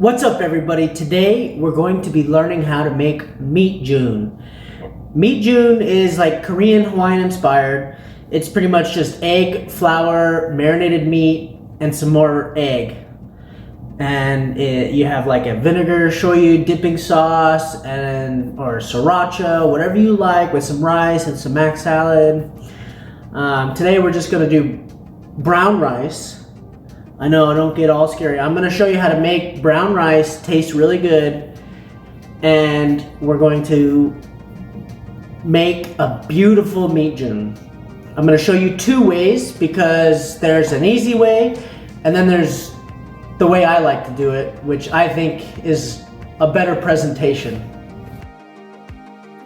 What's up, everybody? Today we're going to be learning how to make Meat Jun. Meat Jun is like Korean Hawaiian inspired. It's pretty much just egg, flour, marinated meat, and some more egg. And you have like a vinegar, shoyu dipping sauce, or sriracha, whatever you like, with some rice and some mac salad. Today we're just gonna do brown rice. I know, don't get all scary. I'm gonna show you how to make brown rice taste really good, and we're going to make a beautiful meat jun. I'm gonna show you two ways because there's an easy way, and then there's the way I like to do it, which I think is a better presentation.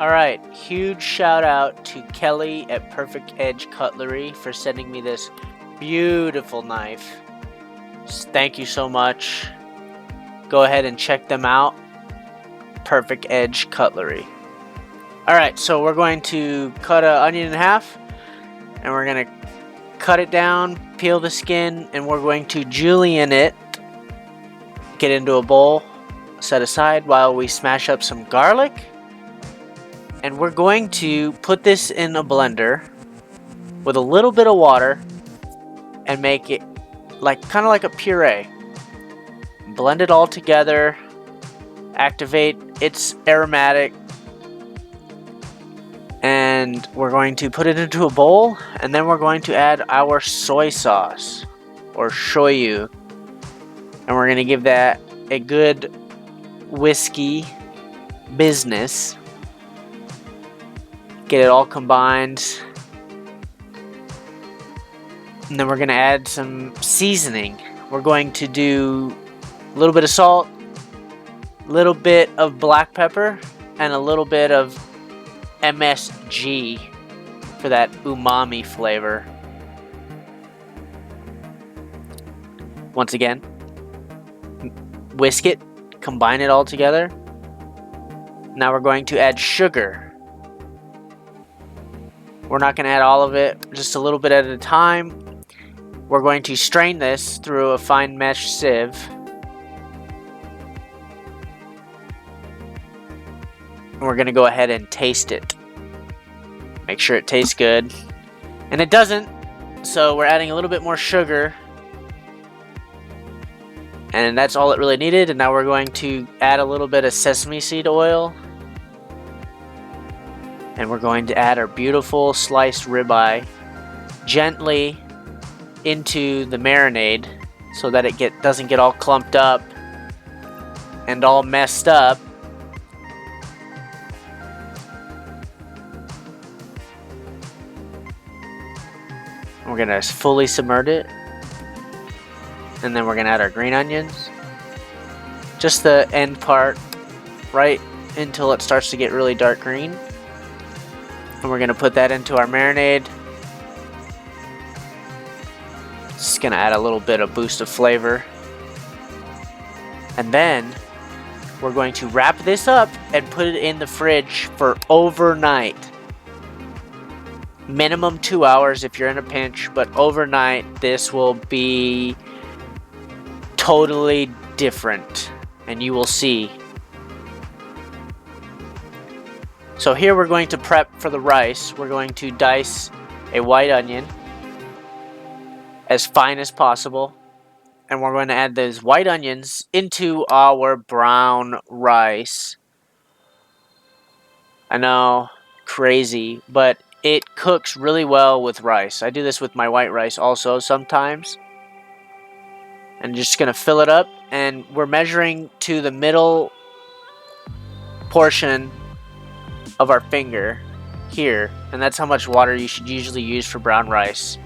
Alright, huge shout out to Kelly at Perfect Edge Cutlery for sending me this beautiful knife. Thank you so much. Go ahead and check them out. Perfect Edge Cutlery. Alright, so we're going to cut an onion in half, and we're going to cut it down, peel the skin, and we're going to julienne it. Get into a bowl, set aside while we smash up some garlic. And we're going to put this in a blender with a little bit of water and make it kind of like a puree. Blend it all together, activate its aromatic, and we're going to put it into a bowl, and then we're going to add our soy sauce or shoyu, and we're going to give that a good whiskey business. Get it all combined. And then we're going to add some seasoning. We're going to do a little bit of salt, a little bit of black pepper, and a little bit of MSG for that umami flavor. Once again, whisk it, combine it all together. Now we're going to add sugar. We're not going to add all of it, just a little bit at a time. We're going to strain this through a fine mesh sieve. And we're going to go ahead and taste it. Make sure it tastes good. And it doesn't, so we're adding a little bit more sugar. And that's all it really needed. And now we're going to add a little bit of sesame seed oil. And we're going to add our beautiful sliced ribeye gently into the marinade so that it doesn't get all clumped up and all messed up. We're gonna fully submerge it, and then we're gonna add our green onions, just the end part, right until it starts to get really dark green, and we're gonna put that into our marinade. Just gonna add a little bit of boost of flavor. And then we're going to wrap this up and put it in the fridge for overnight. Minimum 2 hours if you're in a pinch, but overnight this will be totally different, and you will see. So here we're going to prep for the rice. We're going to dice a white onion as fine as possible, and we're going to add those white onions into our brown rice. I know, crazy, but it cooks really well with rice. I do this with my white rice also sometimes. And just gonna fill it up, and we're measuring to the middle portion of our finger here, and that's how much water you should usually use for brown rice.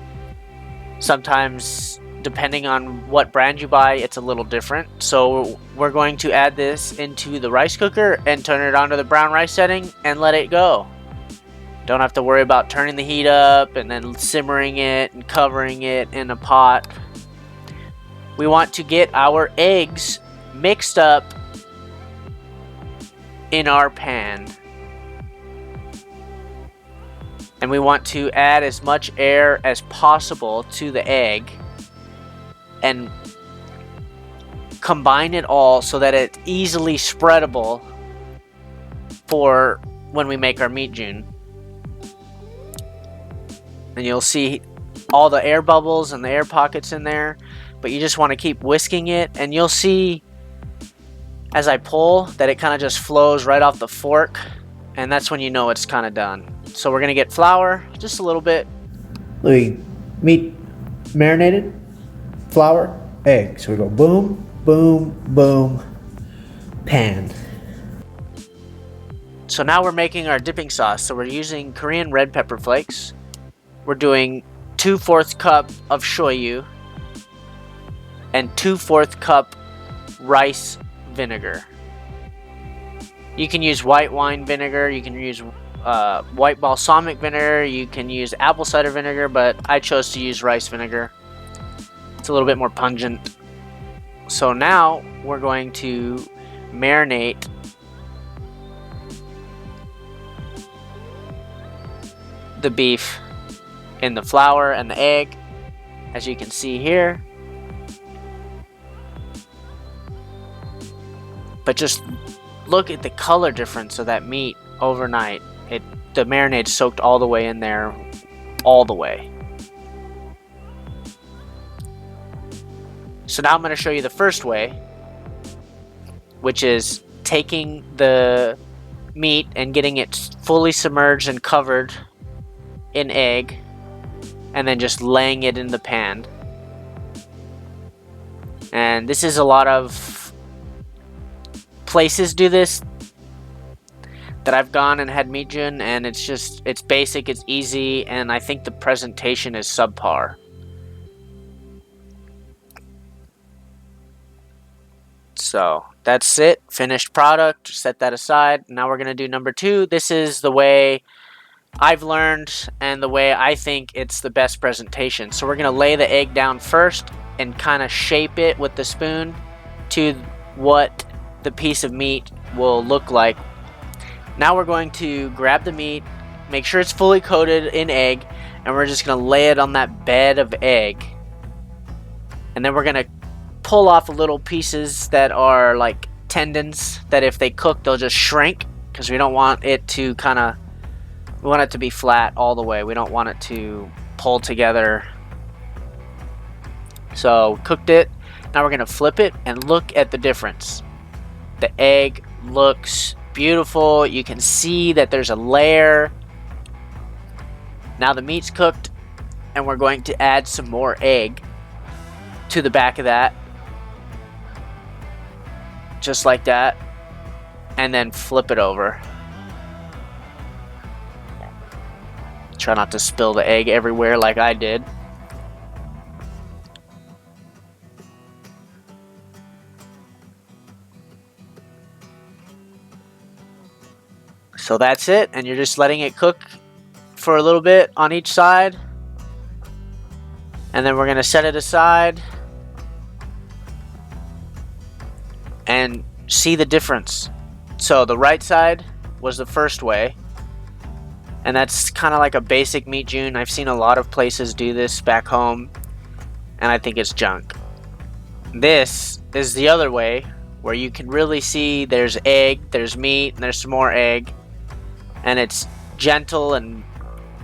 Sometimes, depending on what brand you buy, it's a little different. So we're going to add this into the rice cooker and turn it on to the brown rice setting and let it go. Don't have to worry about turning the heat up and then simmering it and covering it in a pot. We want to get our eggs mixed up in our pan. And we want to add as much air as possible to the egg and combine it all so that it's easily spreadable for when we make our meat Jun. And you'll see all the air bubbles and the air pockets in there, but you just want to keep whisking it, and you'll see as I pull that it kind of just flows right off the fork, and that's when you know it's kind of done. So we're gonna get flour, just a little bit. Louis, meat marinated, flour, egg. So we go boom, boom, boom, pan. So now we're making our dipping sauce. So we're using Korean red pepper flakes. We're doing 2/4 cup of shoyu and 2/4 cup rice vinegar. You can use white wine vinegar, you can use white balsamic vinegar, you can use apple cider vinegar, but I chose to use rice vinegar. It's a little bit more pungent. So now we're going to marinate the beef in the flour and the egg, as you can see here. But just look at the color difference of that meat overnight. The marinade soaked all the way in there, all the way. So now I'm going to show you the first way, which is taking the meat and getting it fully submerged and covered in egg, and then just laying it in the pan. And this is a lot of places do this that I've gone and had meat Jun, and it's basic, it's easy, and I think the presentation is subpar. So that's it, finished product, set that aside. Now we're gonna do number 2. This is the way I've learned and the way I think it's the best presentation. So we're gonna lay the egg down first and kind of shape it with the spoon to what the piece of meat will look like. Now we're going to grab the meat, make sure it's fully coated in egg, and we're just gonna lay it on that bed of egg. And then we're gonna pull off little pieces that are like tendons that if they cook they'll just shrink, because we don't want it to we want it to be flat all the way. We don't want it to pull together. So cooked it. Now we're gonna flip it and look at the difference. The egg looks beautiful. You can see that there's a layer. Now the meat's cooked, and we're going to add some more egg to the back of that, just like that, and then flip it over. Try not to spill the egg everywhere like I did. So that's it, and you're just letting it cook for a little bit on each side, and then we're gonna set it aside and see the difference. So the right side was the first way, and that's kind of like a basic meat Jun. I've seen a lot of places do this back home, and I think it's junk. This is the other way, where you can really see there's egg, there's meat, and there's some more egg, and it's gentle and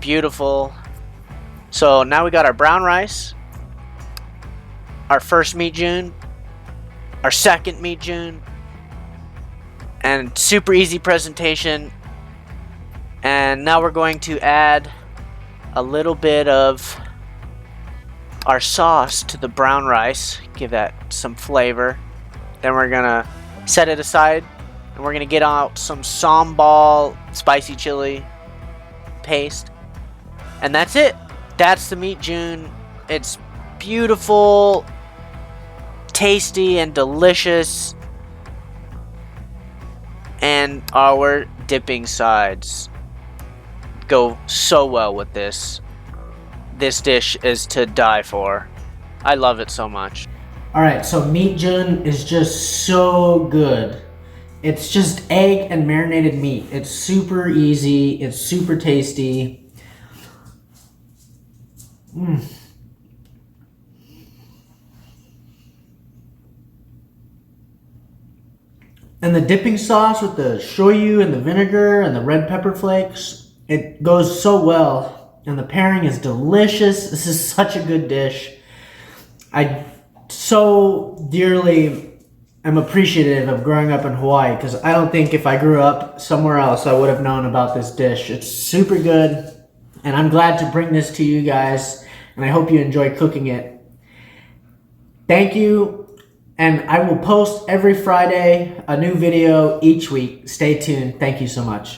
beautiful. So now we got our brown rice, our first meat Jun, our second meat Jun, and super easy presentation. And now we're going to add a little bit of our sauce to the brown rice, give that some flavor. Then we're gonna set it aside, and we're gonna get out some sambal spicy chili paste, and that's it. That's the meat Jun. It's beautiful, tasty, and delicious. And our dipping sides go so well with this. This dish is to die for. I love it so much. Alright, so meat Jun is just so good. It's just egg and marinated meat. It's super easy. It's super tasty. And the dipping sauce with the shoyu and the vinegar and the red pepper flakes, it goes so well. And the pairing is delicious. This is such a good dish. I so dearly am appreciative of growing up in Hawaii because I don't think if I grew up somewhere else I would have known about this dish. It's super good, and I'm glad to bring this to you guys, and I hope you enjoy cooking it. Thank you. And I will post every Friday a new video each week. Stay tuned. Thank you so much.